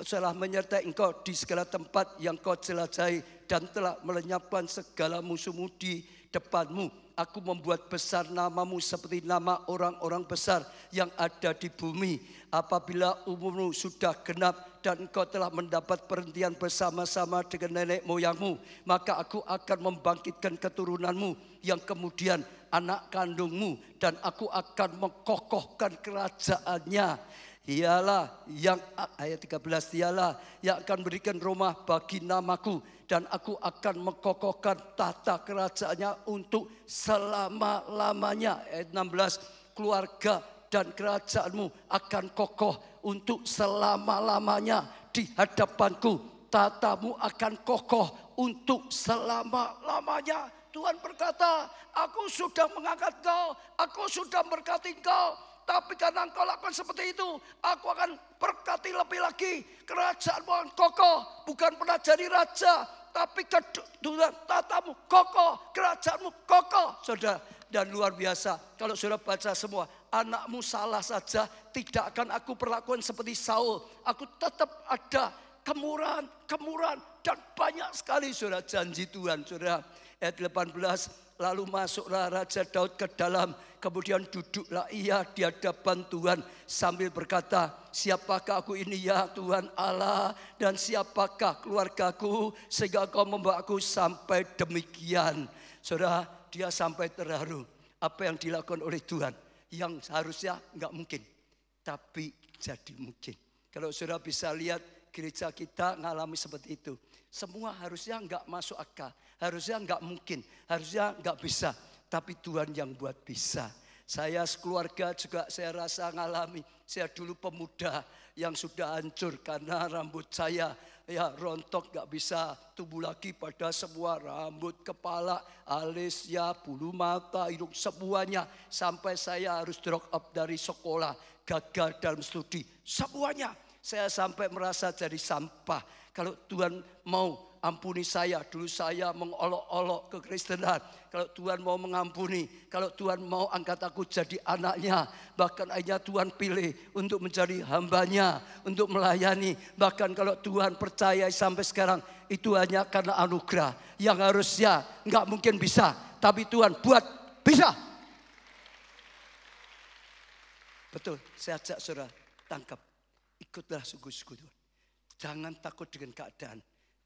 telah menyertai engkau di segala tempat yang kau jelajahi dan telah melenyapkan segala musuhmu di depanmu. Aku membuat besar namamu seperti nama orang-orang besar yang ada di bumi. Apabila umurmu sudah genap dan engkau telah mendapat perhentian bersama-sama dengan nenek moyangmu, maka aku akan membangkitkan keturunanmu yang kemudian anak kandungmu, dan aku akan mengokohkan kerajaannya. Dialah yang, ayat 13, dialah yang akan berikan rumah bagi namaku, dan aku akan mengokohkan tata kerajaannya untuk selama-lamanya. Ayat 16, keluarga dan kerajaanmu akan kokoh untuk selama-lamanya di hadapanku. Tatamu akan kokoh untuk selama-lamanya. Tuhan berkata, aku sudah mengangkat kau, aku sudah berkati kau. Tapi karena engkau lakukan seperti itu, aku akan berkati lebih lagi. Kerajaanmu akan kokoh, bukan pernah jadi raja, tapi tatamu kokoh, kerajaanmu kokoh. Saudara, dan luar biasa, kalau saudara baca semua, anakmu salah saja, tidak akan aku perlakukan seperti Saul. Aku tetap ada kemurahan, dan banyak sekali saudara janji Tuhan. Saudara, ayat 18, lalu masuklah Raja Daud ke dalam, kemudian duduklah ia di hadapan Tuhan sambil berkata, siapakah aku ini ya Tuhan Allah, dan siapakah keluargaku sehingga kau membawa aku sampai demikian. Saudara, dia sampai terharu. Apa yang dilakukan oleh Tuhan yang seharusnya enggak mungkin, tapi jadi mungkin. Kalau saudara bisa lihat gereja kita ngalami seperti itu. Semua harusnya enggak masuk akal, harusnya enggak mungkin, harusnya enggak bisa. Tapi Tuhan yang buat bisa. Saya sekeluarga juga saya rasa ngalami. Saya dulu pemuda yang sudah hancur karena rambut saya ya rontok, enggak bisa tumbuh lagi pada semua rambut, kepala, alis, ya bulu mata, hidung, semuanya. Sampai saya harus drop up dari sekolah, gagal dalam studi, semuanya. Saya sampai merasa jadi sampah. Kalau Tuhan mau ampuni saya, dulu saya mengolok-olok kekristenan. Kalau Tuhan mau mengampuni, kalau Tuhan mau angkat aku jadi anaknya, bahkan akhirnya Tuhan pilih untuk menjadi hambanya, untuk melayani. Bahkan kalau Tuhan percaya sampai sekarang, itu hanya karena anugerah. Yang harusnya nggak mungkin bisa, tapi Tuhan buat bisa. Betul, saya ajak saudara, tangkap. Ikutlah sungguh-sungguh Tuhan. Jangan takut dengan keadaan.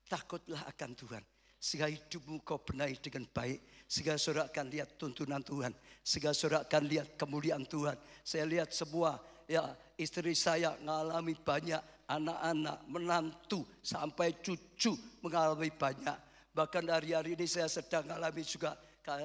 Takutlah akan Tuhan. Sehingga hidupmu kau benahi dengan baik. Sehingga saudara akan lihat tuntunan Tuhan. Sehingga saudara akan lihat kemuliaan Tuhan. Saya lihat semua, ya istri saya mengalami banyak, anak-anak, menantu, sampai cucu mengalami banyak. Bahkan hari-hari ini saya sedang mengalami juga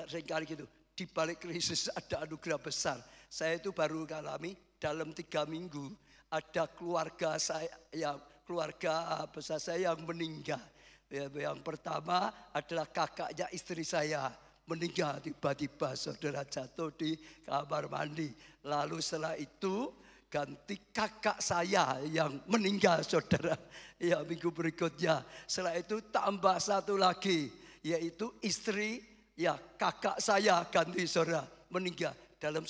seringkali gitu. Di balik krisis ada anugerah besar. Saya itu baru mengalami dalam 3 minggu. Ada keluarga saya, ya keluarga besar saya yang meninggal. Yang pertama adalah kakaknya istri saya meninggal tiba-tiba, saudara, jatuh di kamar mandi. Lalu setelah itu ganti kakak saya yang meninggal, saudara. Ya minggu berikutnya. Setelah itu tambah satu lagi, yaitu istri ya kakak saya ganti, saudara, meninggal. Dalam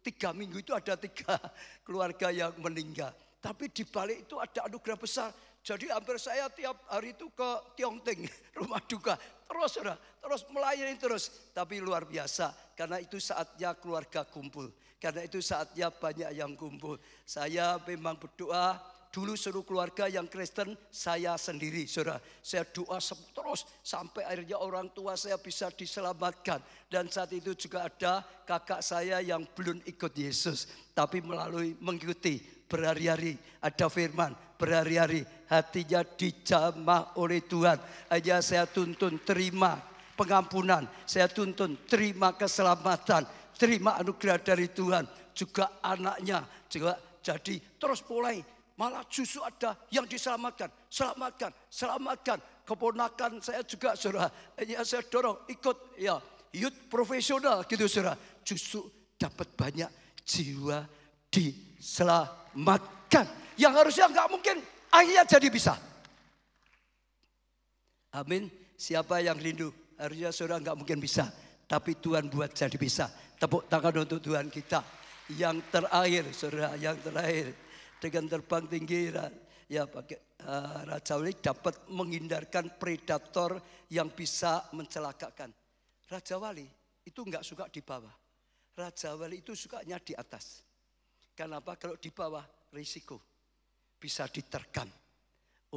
3 minggu itu ada 3 keluarga yang meninggal. Tapi di balik itu ada anugerah besar. Jadi hampir saya tiap hari itu ke Tiongting, rumah duka. Terus melayani terus. Tapi luar biasa. Karena itu saatnya keluarga kumpul. Karena itu saatnya banyak yang kumpul. Saya memang berdoa. Dulu seluruh keluarga yang Kristen saya sendiri, saudara. Saya doa terus sampai akhirnya orang tua saya bisa diselamatkan. Dan saat itu juga ada kakak saya yang belum ikut Yesus. Tapi melalui mengikuti berhari-hari ada firman. Berhari-hari hatinya dijamah oleh Tuhan. Aja saya tuntun terima pengampunan, saya tuntun terima keselamatan, terima anugerah dari Tuhan. Juga anaknya juga jadi terus mulai malah justru ada yang diselamatkan, selamatkan. Keponakan saya juga saudara, ya saya dorong ikut ya youth profesional gitu saudara. Justru dapat banyak jiwa diselamatkan. Yang harusnya nggak mungkin akhirnya jadi bisa. Amin. Siapa yang rindu? Harusnya saudara nggak mungkin bisa. Tapi Tuhan buat jadi bisa. Tepuk tangan untuk Tuhan kita. Yang terakhir saudara, yang terakhir. Dengan terbang tinggi ya pakai Raja Wali dapat menghindarkan predator yang bisa mencelakakan. Raja Wali itu nggak suka di bawah. Raja Wali itu sukanya di atas. Kenapa? Kalau di bawah risiko. Bisa diterkam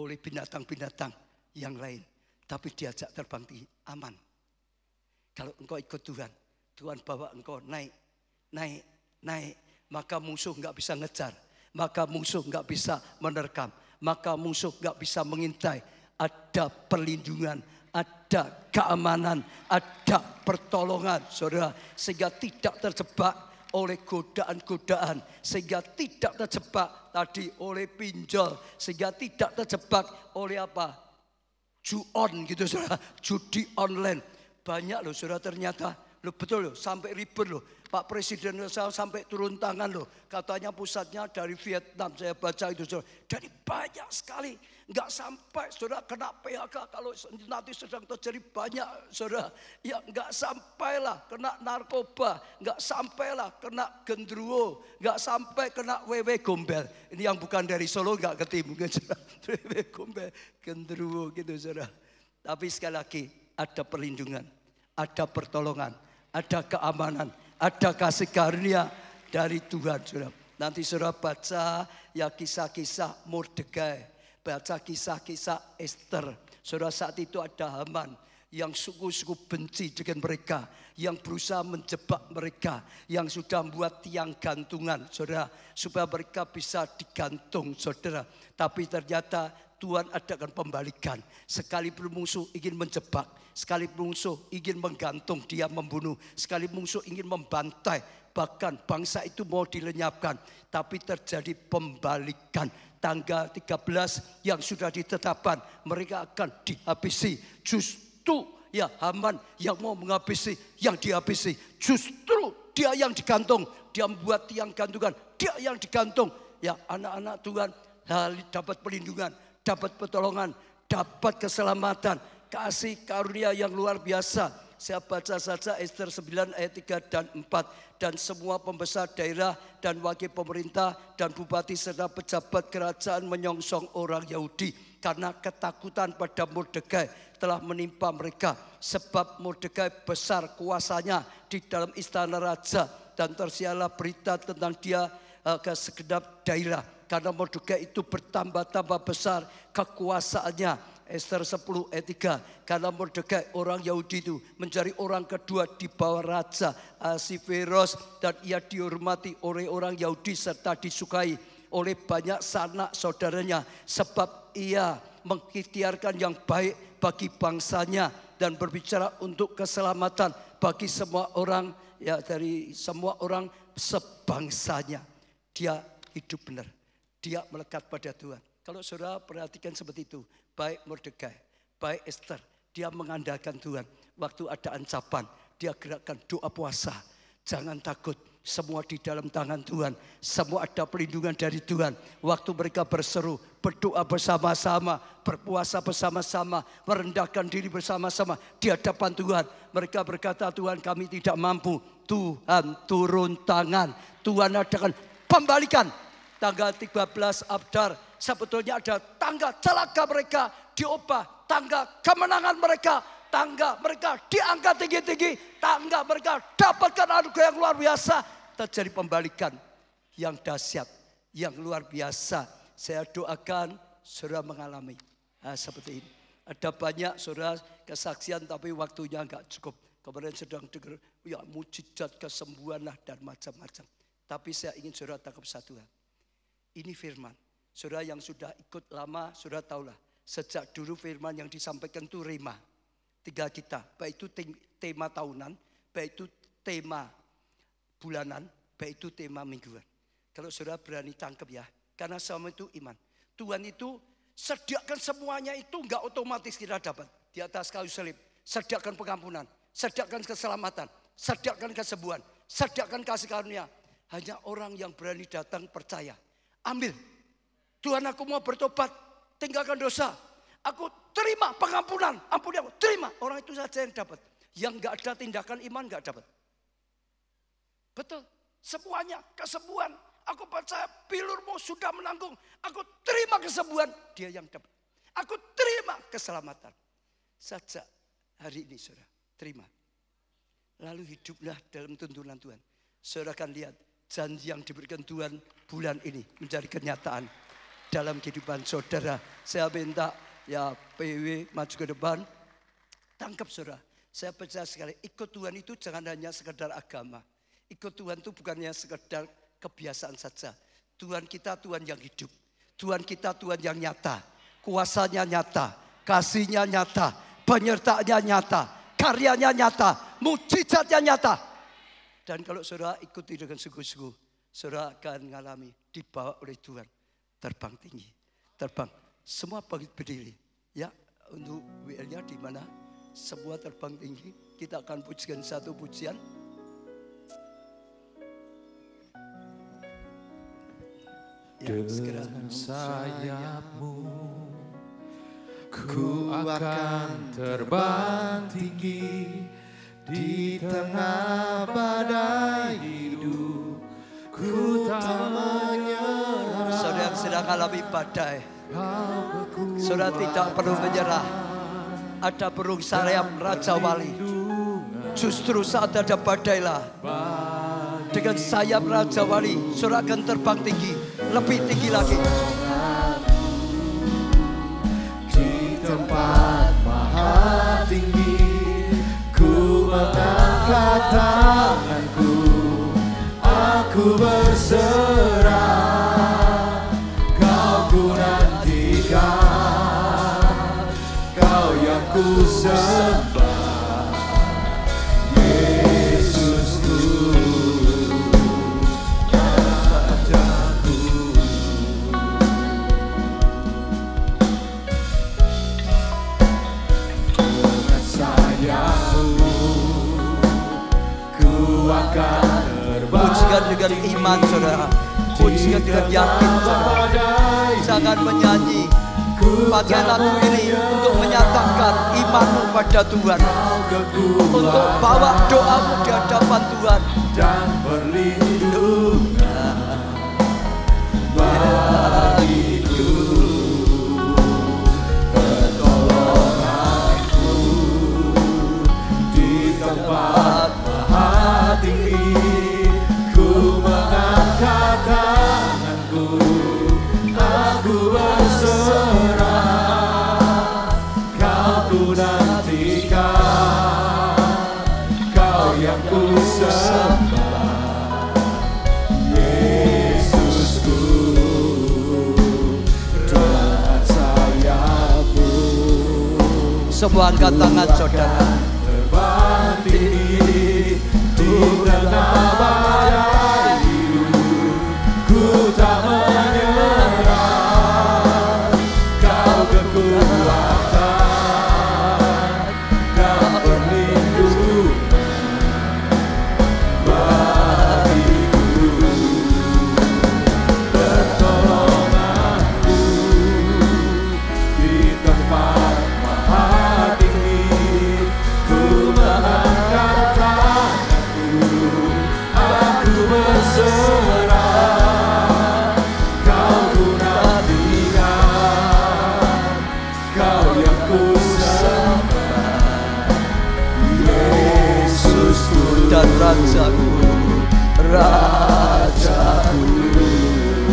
oleh binatang-binatang yang lain. Tapi diajak terbang tinggi, aman. Kalau engkau ikut Tuhan, Tuhan bawa engkau naik. Maka musuh nggak bisa ngejar. Maka musuh nggak bisa menerkam. Maka musuh nggak bisa mengintai. Ada perlindungan, ada keamanan, ada pertolongan, saudara. Sehingga tidak terjebak oleh godaan-godaan. Sehingga tidak terjebak tadi oleh pinjol. Sehingga tidak terjebak oleh apa? Ju-on gitu saudara, judi online. Banyak loh saudara ternyata, loh betul loh sampai ribet loh. Pak Presiden sampai turun tangan loh. Katanya pusatnya dari Vietnam, saya baca itu saudara. Jadi banyak sekali, nggak sampai saudara kena PHK kalau nanti sedang terjadi banyak saudara. Ya nggak sampailah kena narkoba, nggak sampailah kena gendruwo, nggak sampai kena wewe gombel. Ini yang bukan dari Solo nggak ketemu kan saudara. Wewe gombel, gendruwo gitu saudara. Tapi sekali lagi ada perlindungan, ada pertolongan, ada keamanan, ada kasih karunia dari Tuhan saudara. Nanti saudara baca ya kisah-kisah Mordekai, baca kisah-kisah Esther. Saudara saat itu ada Haman yang sungguh-sungguh benci dengan mereka, yang berusaha menjebak mereka, yang sudah membuat tiang gantungan saudara, supaya mereka bisa digantung saudara. Tapi ternyata Tuhan adakan pembalikan. Sekalipun musuh ingin menjebak, sekalipun musuh ingin menggantung, dia membunuh, sekalipun musuh ingin membantai, bahkan bangsa itu mau dilenyapkan, tapi terjadi pembalikan. Tanggal 13 yang sudah ditetapkan, mereka akan dihabisi. Justru ya Haman yang mau menghabisi, yang dihabisi. Justru dia yang digantung, dia membuat tiang gantungan, dia yang digantung. Ya anak-anak Tuhan dapat perlindungan, dapat pertolongan, dapat keselamatan, kasih karunia yang luar biasa. Saya baca saja Esther 9 ayat 3 dan 4. Dan semua pembesar daerah dan wakil pemerintah dan bupati serta pejabat kerajaan menyongsong orang Yahudi. Karena ketakutan pada Mordekai telah menimpa mereka. Sebab Mordekai besar kuasanya di dalam istana raja. Dan tersiarlah berita tentang dia ke segenap daerah. Karena Mordekai itu bertambah-tambah besar kekuasaannya. Esther 10 ayat 3. Karena Mordekai orang Yahudi itu menjadi orang kedua di bawah Raja Ahasveros. Dan ia dihormati oleh orang Yahudi serta disukai oleh banyak sanak saudaranya. Sebab ia mengikhtiarkan yang baik bagi bangsanya. Dan berbicara untuk keselamatan bagi semua orang, ya dari semua orang sebangsanya. Dia hidup benar. Dia melekat pada Tuhan. Kalau saudara perhatikan seperti itu, baik Mordekai, baik Esther, dia mengandalkan Tuhan. Waktu ada ancaman, dia gerakkan doa puasa. Jangan takut, semua di dalam tangan Tuhan. Semua ada perlindungan dari Tuhan. Waktu mereka berseru, berdoa bersama-sama, berpuasa bersama-sama, merendahkan diri bersama-sama di hadapan Tuhan. Mereka berkata, Tuhan kami tidak mampu. Tuhan turun tangan, Tuhan adakan pembalikan. Tanggal 13 Abdar, sebetulnya ada tangga celaka mereka diubah, tangga kemenangan mereka, tangga mereka diangkat tinggi-tinggi, tangga mereka dapatkan anugerah yang luar biasa. Terjadi pembalikan yang dahsyat, yang luar biasa. Saya doakan saudara mengalami seperti ini. Ada banyak saudara kesaksian tapi waktunya enggak cukup. Kemarin sedang dengar ya mujizat kesembuhan lah dan macam-macam. Tapi saya ingin saudara tangkap satu hal. Ini firman. Saudara yang sudah ikut lama, saudara tahulah. Sejak dulu firman yang disampaikan itu rema. tinggal kita. Baik itu tema tahunan, baik itu tema bulanan, baik itu tema mingguan. Kalau saudara berani tangkap ya, karena semua itu iman. Tuhan itu sediakan semuanya itu enggak otomatis kita dapat. Di atas kayu salib, sediakan pengampunan, sediakan keselamatan, sediakan kesembuhan, sediakan kasih karunia. Hanya orang yang berani datang percaya. Ambil. Tuhan, aku mau bertobat, tinggalkan dosa. Aku terima pengampunan, ampuni aku, terima. Orang itu saja yang dapat. Yang enggak ada tindakan iman enggak dapat. Betul, semuanya kesembuhan. Aku percaya bilurmu sudah menanggung. Aku terima kesembuhan. Dia yang dapat. Aku terima keselamatan. Sejak hari ini saudara, terima. Lalu hiduplah dalam tuntunan Tuhan. Saudara akan lihat janji yang diberikan Tuhan bulan ini menjadi kenyataan dalam kehidupan saudara. Saya minta ya PW maju ke depan. Tangkap saudara. Saya percaya sekali ikut Tuhan itu jangan hanya sekedar agama. Ikut Tuhan itu bukannya sekedar kebiasaan saja. Tuhan kita Tuhan yang hidup. Tuhan kita Tuhan yang nyata. Kuasanya nyata. Kasihnya nyata. Penyertaannya nyata. Karyanya nyata. Mujizatnya nyata. Dan kalau saudara ikuti dengan sungguh-sungguh, saudara akan mengalami dibawa oleh Tuhan. Terbang tinggi. Terbang. Semua berdiri. Ya, untuk WL-nya di mana? Semua terbang tinggi. Kita akan pujikan satu pujian. Dengan sayapmu ku akan terbang tinggi di tengah badai hidup. Ku tak menyerah. Saudara yang sedang alami badai, saudara tidak perlu menyerah. Ada burung sayap Raja Wali. Justru saat ada badailah, dengan sayap Raja Wali, saudara akan terbang tinggi, lebih tinggi lagi. Di tempat maha tinggi, ku mengangkat tanganku, aku berserah, kau ku nantikan, kau yang ku sembah. Pujikan dengan iman saudara. Pujikan dengan yakin saudara. Jangan menyanyi. Pakai lagu ini untuk menyatakan imanmu pada Tuhan. Untuk bawa doamu di hadapan Tuhan. Dan perlindungan bagiku, pertolonganku di tempat maha tinggi. Ku mengangkat tanganku, aku berserah, kau ku nantikan, kau yang ku sembah. Yesusku, dengan sayapmu. Semua angkat tangan saudara. Terbang tinggi di tengah badai hidup, ku tak menyerah, kau kekuatan, kau perlindungan bagiku, pertolonganku di tempat maha tinggi. Ku mengangkat tanganku, aku berserah, kau ku nantikan, kau yang ku sembah. Yesusku Dan Rajaku, Rajaku.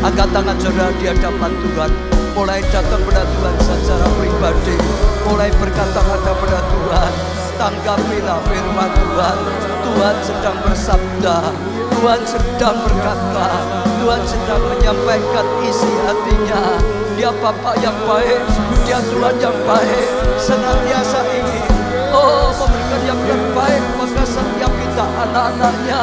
Angkat tangan saudara di hadapan Tuhan. Mulai datang pada Tuhan secara pribadi. Mulai berkata kepada Tuhan. Tanggapilah firman Tuhan. Tuhan sedang bersabda. Tuhan sedang berkata. Tuhan sedang menyampaikan isi hatinya. Dia Bapa yang baik. Dia Tuhan yang baik. Senantiasa ingin memberikan yang terbaik bagi setiap kita anak-anaknya.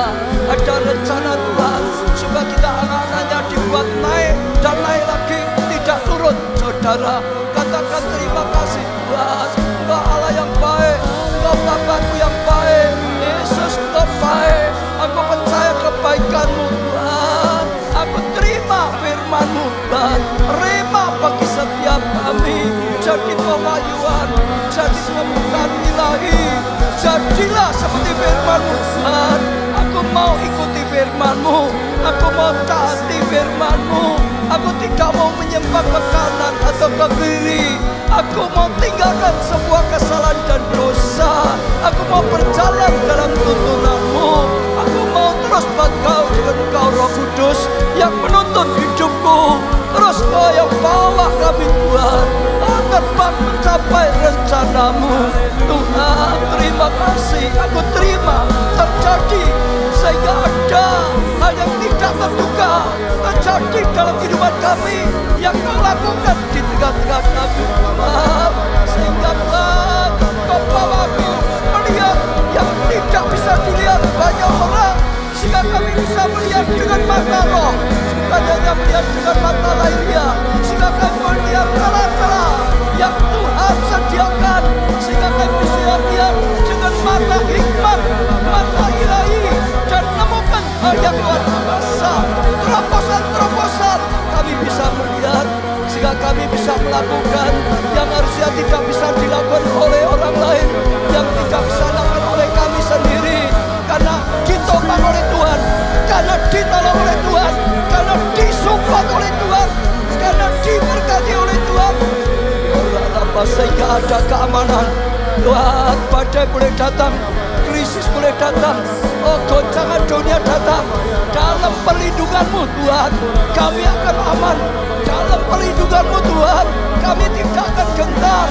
Ada rencana Tuhan supaya kita anak-anaknya dibuat naik dan naik lagi, tidak turun. Saudara, katakan terima kasih Tuhan. Engkau Allah yang baik, Engkau Bapakku yang baik. Yesus, Engkau baik. Aku percaya kebaikan-Mu Tuhan. Aku terima firman-Mu Tuhan. Terima bagi setiap kami. Jadi pewahyuan, jadi pembukaan ilahi. Jadilah seperti firman-Mu Tuhan. Aku mau ikuti firman-Mu. Aku mau taati firman-Mu. Aku tidak mau menyembah ke kanan atau ke kiri. Aku mau tinggalkan sebuah kesalahan dan dosa. Aku mau berjalan dalam tuntunan-Mu. Aku mau terus Engkau dengan Engkau Roh Kudus yang menuntun hidupku. Terus Kau yang bawa kami Tuhan agar mencapai rencana-Mu. Tuhan, terima kasih. Aku terima terjadi sehingga ada hal yang tidak terduga terjadi dalam kehidupan kami yang Kau lakukan di tengah-tengah kami Tuhan. Sehingga Tuhan, Kau bawaku melihat yang tidak bisa dilihat banyak orang, sehingga kami bisa melihat dengan mata roh, bukan hanya melihat dengan mata lahiriah, sehingga kami melihat celah-celah yang Tuhan sediakan, sehingga kami bisa melihat dengan mata hikmat, mata ilahi, dan menemukan hal yang luar biasa. Terobosan kami bisa melihat, sehingga kami bisa melakukan yang harusnya tidak bisa dilakukan oleh orang lain, yang tidak bisa dilakukan oleh kami sendiri, karena ditopang oleh Tuhan, karena ditolong oleh Tuhan, karena disupport oleh Tuhan, karena diberkati oleh Tuhan. Sehingga ada keamanan. Tuhan, badai boleh datang, krisis boleh datang, goncangan dunia datang. Dalam perlindungan-Mu Tuhan, kami akan aman. Dalam perlindungan-Mu Tuhan, kami tidak akan gentar.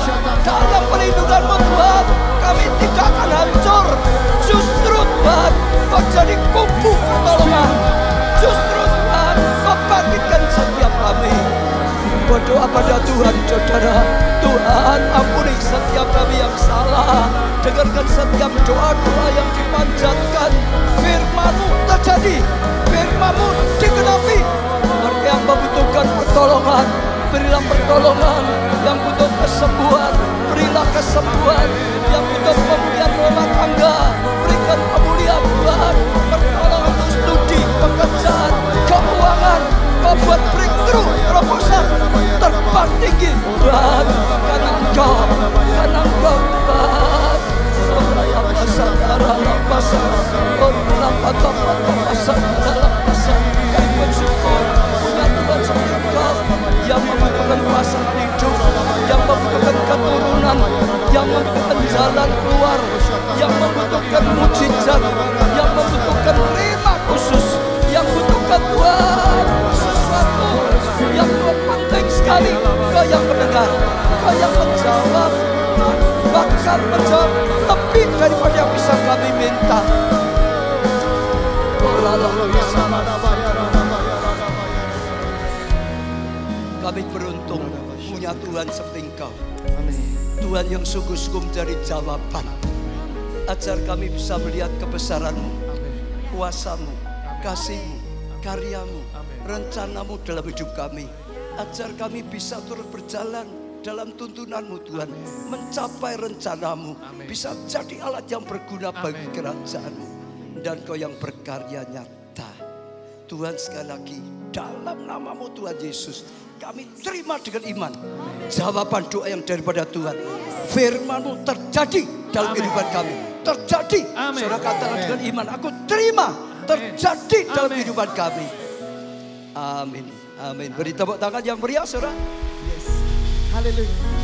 Dalam perlindungan-Mu Tuhan, kami tidak akan hancur. Justru Tuhan, Kau jadi kubu pertolongan. Justru Tuhan, Kau bangkitkan setiap kami. Berdoa pada Tuhan, saudara. Tuhan, ampuni setiap kami yang salah. Dengarkan setiap doa-doa yang dipanjatkan. Firman-Mu terjadi, firman-Mu digenapi. Mereka yang membutuhkan pertolongan, berilah pertolongan. Yang butuh kesembuhan, berilah kesembuhan. Yang butuh pemulihan rumah tangga, berikan pemulihan Tuhan. Pertolongan untuk studi, pekerjaan, keuangan. Kau buat breakthrough, terobosan terbang tinggi Tuhan. Karena Engkau kami bersyukur punya Tuhan seperti Engkau yang membukakan pasangan hidup, yang membukakan keturunan, yang membukakan jalan keluar, yang membutuhkan mujizat, yang membutuhkan rema khusus, yang membutuhkan Tuhan sesuatu yang penting sekali. Kau yang mendengar, Kau yang menjawab, bahkan menjawab lebih daripada yang bisa kami minta. Kami beruntung punya Tuhan seperti Engkau. Tuhan yang sungguh-sungguh mencari jawaban. Ajar kami bisa melihat kebesaran-Mu, kuasa-Mu, kasih-Mu, karya-Mu, rencana-Mu dalam hidup kami. Ajar kami bisa terus berjalan dalam tuntunan-Mu Tuhan, mencapai rencana-Mu, bisa jadi alat yang berguna bagi kerajaan-Mu. Dan Kau yang berkarya nyata. Tuhan, sekali lagi dalam nama-Mu Tuhan Yesus, kami terima dengan iman jawaban doa yang daripada Tuhan. Firman-Mu terjadi dalam kehidupan kami, terjadi. Saudara katakan dengan iman, aku terima terjadi dalam kehidupan kami. Amin. Amin. Beri tepuk tangan yang meriah, saudara. Yes. Haleluya.